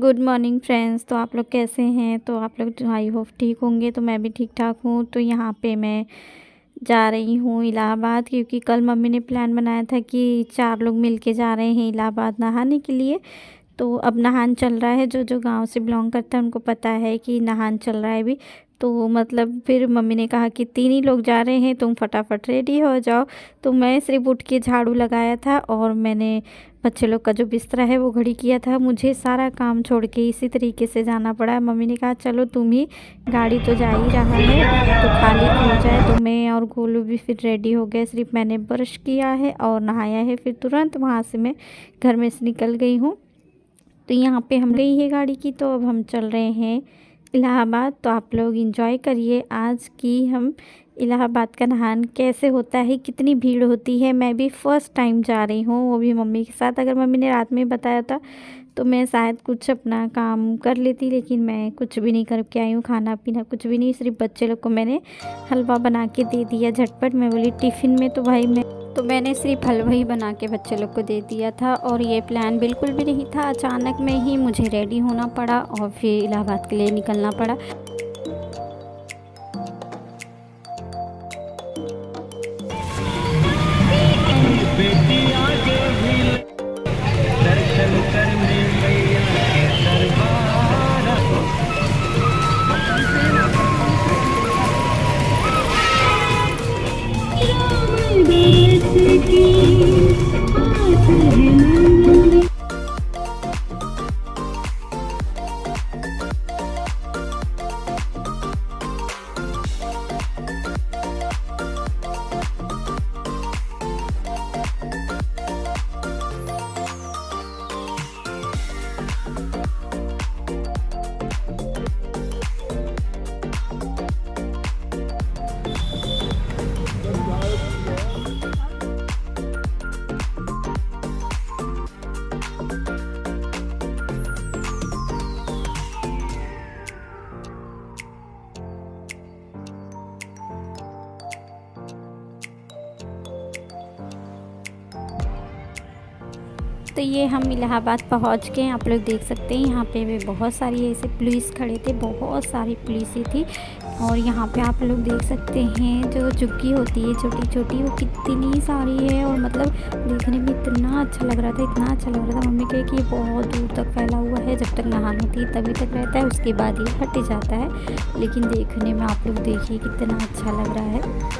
Good morning friends. तो आप लोग कैसे हैं? तो आप लोग आई होप ठीक होंगे। तो मैं भी ठीक ठाक हूँ। तो यहाँ पे मैं जा रही हूँ इलाहाबाद, क्योंकि कल मम्मी ने प्लान बनाया था कि 4 लोग मिलके जा रहे हैं इलाहाबाद नहाने के लिए। तो अब नहान चल रहा है। जो जो गांव से बिलोंग करता है उनको पता है कि नहान चल रहा है अभी। तो मतलब फिर मम्मी ने कहा कि 3 ही लोग जा रहे हैं, तुम फटाफट रेडी हो जाओ। तो मैं सिर्फ उठ के झाड़ू लगाया था और मैंने बच्चे लोग का जो बिस्तरा है वो घड़ी किया था। मुझे सारा काम छोड़ के इसी तरीके से जाना पड़ा। मम्मी ने कहा चलो तुम ही, गाड़ी तो जा ही रहा है तो खाली क्यों जाए। तो मैं और गोलू भी फिर रेडी हो गए। सिर्फ मैंने ब्रश किया है और नहाया है, फिर तुरंत वहाँ से मैं घर में से निकल गई हूँ। तो यहाँ पे हम गई है गाड़ी की। तो अब हम चल रहे हैं इलाहाबाद। तो आप लोग एंजॉय करिए आज की हम इलाहाबाद का नहान कैसे होता है, कितनी भीड़ होती है। मैं भी फ़र्स्ट टाइम जा रही हूँ, वो भी मम्मी के साथ। अगर मम्मी ने रात में बताया था तो मैं शायद कुछ अपना काम कर लेती, लेकिन मैं कुछ भी नहीं करके आई हूँ। खाना पीना कुछ भी नहीं, सिर्फ बच्चे लोग को मैंने हलवा बना के दे दिया झटपट। मैं बोली टिफ़िन में, तो मैंने सिर्फ हलवा ही बना के बच्चे लोग को दे दिया था। और ये प्लान बिल्कुल भी नहीं था, अचानक में ही मुझे रेडी होना पड़ा और फिर इलाहाबाद के लिए निकलना पड़ा। दर्शन करने मैया के दरबार। तो ये हम इलाहाबाद पहुंच गए। आप लोग देख सकते हैं यहाँ पे भी बहुत सारी ऐसे पुलिस खड़े थे, बहुत सारी पुलिस थी। और यहाँ पे आप लोग देख सकते हैं जो झुग्गी होती है छोटी छोटी, वो कितनी सारी है। और मतलब देखने में इतना अच्छा लग रहा था, इतना अच्छा लग रहा था। मम्मी कहे कि ये बहुत दूर तक फैला हुआ है, जब तक नहान होती है तभी तक रहता है, उसके बाद ये हट जाता है। लेकिन देखने में आप लोग देखिए कितना अच्छा लग रहा है।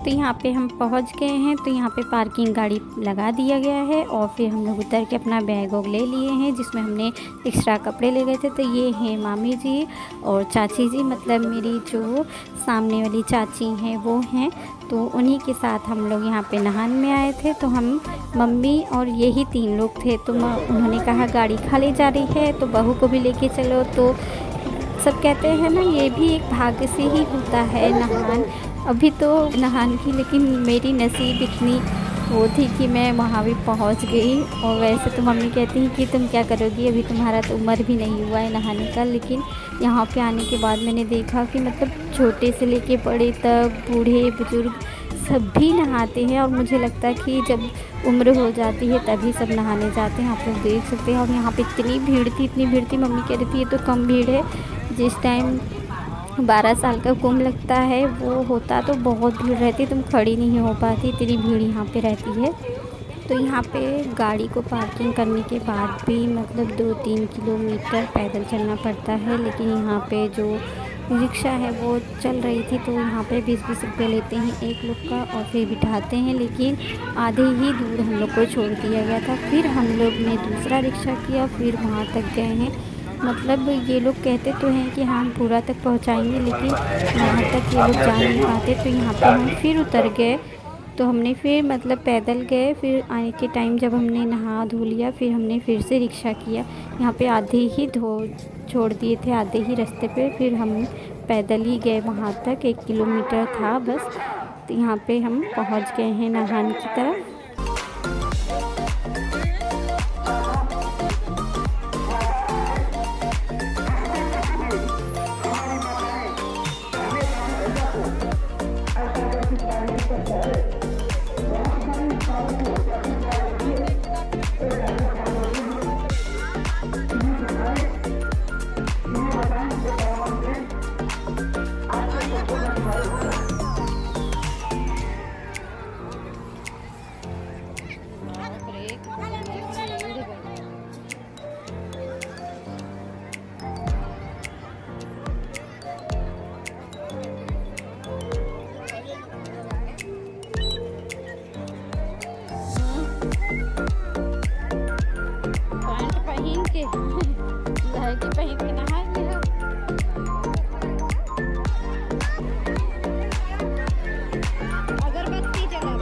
तो यहाँ पे हम पहुँच गए हैं। तो यहाँ पे पार्किंग गाड़ी लगा दिया गया है और फिर हम लोग उतर के अपना बैग वैग ले लिए हैं, जिसमें हमने एक्स्ट्रा कपड़े ले गए थे। तो ये हैं मामी जी और चाची जी, मतलब मेरी जो सामने वाली चाची हैं वो हैं। तो उन्हीं के साथ हम लोग यहाँ पे नहाने में आए थे। तो हम मम्मी और यही 3 लोग थे। तो उन्होंने कहा गाड़ी खाली जा रही है तो बहू को भी लेके चलो। तो सब कहते हैं ना, ये भी एक भाग्य से ही होता है नहान। अभी तो नहान की, लेकिन मेरी नसीब इतनी वो थी कि मैं वहाँ भी पहुँच गई। और वैसे तो मम्मी कहती हैं कि तुम क्या करोगी, अभी तुम्हारा तो उम्र भी नहीं हुआ है नहाने का। लेकिन यहाँ पे आने के बाद मैंने देखा कि मतलब छोटे से लेके बड़े तक, बूढ़े बुजुर्ग सभी नहाते हैं। और मुझे लगता है कि जब उम्र हो जाती है तभी सब नहाने जाते हैं। आप लोग देख सकते हैं। और यहाँ पे इतनी भीड़ थी, मम्मी कह रही थी ये तो कम भीड़ है। जिस टाइम 12 साल का कुंभ लगता है वो होता तो बहुत भीड़ रहती, तुम खड़ी नहीं हो पाती, इतनी भीड़ यहाँ पे रहती है। तो यहाँ पे गाड़ी को पार्किंग करने के बाद भी मतलब 2-3 किलोमीटर पैदल चलना पड़ता है। लेकिन यहाँ पे जो रिक्शा है वो चल रही थी, तो यहाँ पे 20-20 रुपये लेते हैं एक लोग का और फिर बिठाते हैं। लेकिन आधे ही दूर हम लोग को छोड़ दिया गया था। फिर हम लोग ने दूसरा रिक्शा किया, फिर वहाँ तक गए हैं। मतलब ये लोग कहते तो हैं कि हाँ हम पूरा तक पहुँचाएंगे, लेकिन वहाँ तक ये लोग जा नहीं पाते। तो यहाँ पे हम फिर उतर गए। तो हमने फिर मतलब पैदल गए। फिर आने के टाइम जब हमने नहा धो लिया, फिर हमने फिर से रिक्शा किया। यहाँ पे आधे ही छोड़ दिए थे, आधे ही रास्ते पे। फिर हम पैदल ही गए वहाँ तक, 1 किलोमीटर था बस। तो यहाँ पे हम पहुँच गए हैं नहाने की तरफ। लहंगे पहन के नहाएंगे हम। अगरबत्ती जलाओ।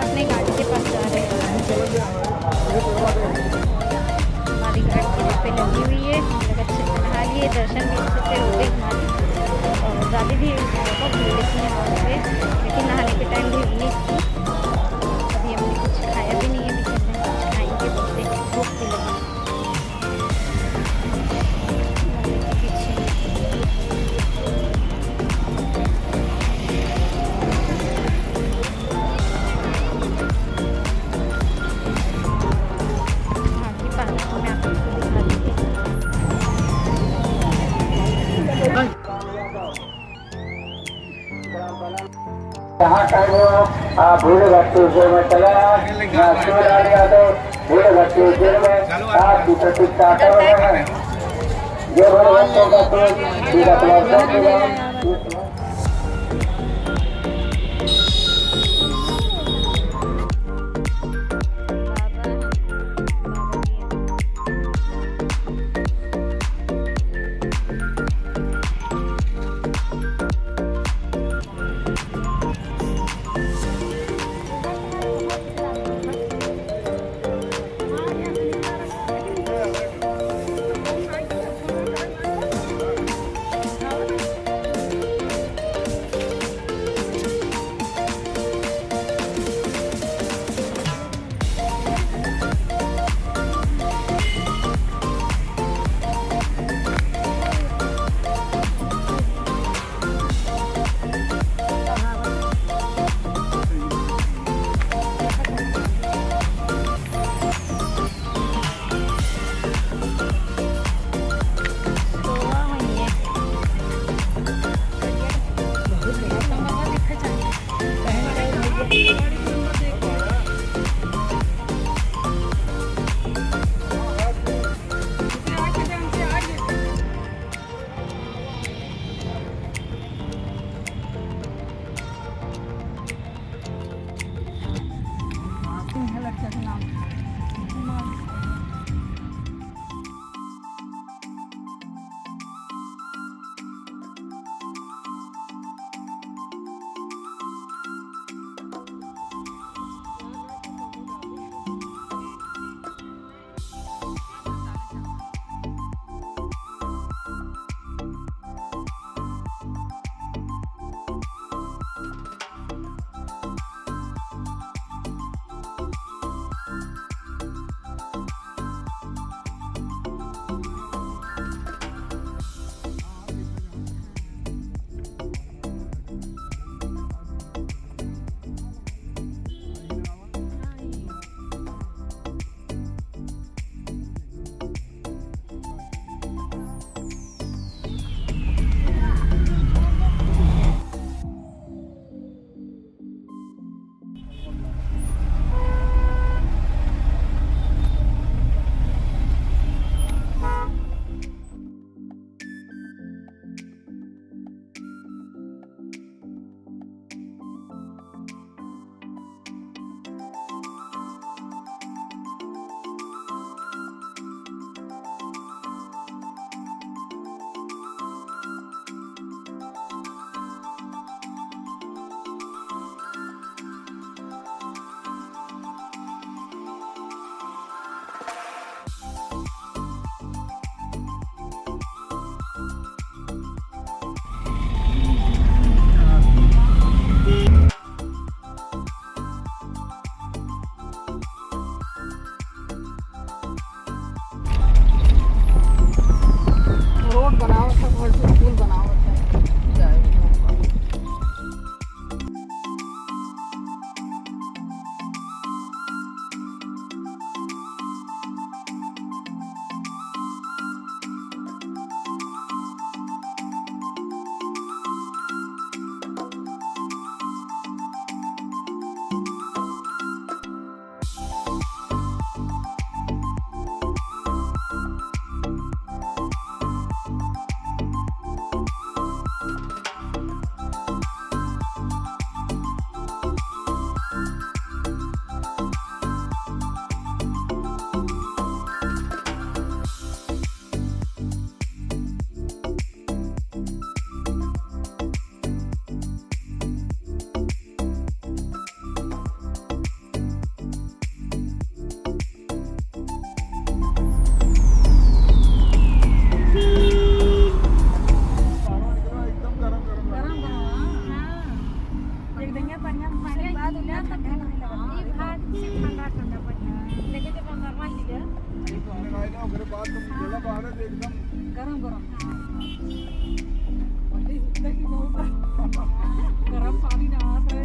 अपने गाड़ी के पास जा रहे हैं। हमारी गाड़ी पे लगी हुई है, हम लोग अच्छे से नहा लिए, दर्शन भी अच्छे से हो गए हमारे। और ज़्यादा भी बहुत भीड़ थी वहाँ पे, लेकिन नहाने के टाइम भीड़ नहीं थी। अभी हमने कुछ खाया भी नहीं है, अभी चल रहे हैं कुछ खाएंगे, बोलते भूख यहाँ टाइम भूल भक्ति में चला शिवलाल यादव भूल भक्ति में आपकी प्रतीक्षा कर रहे हैं। जो भक्तों का गरम गरम पानी ना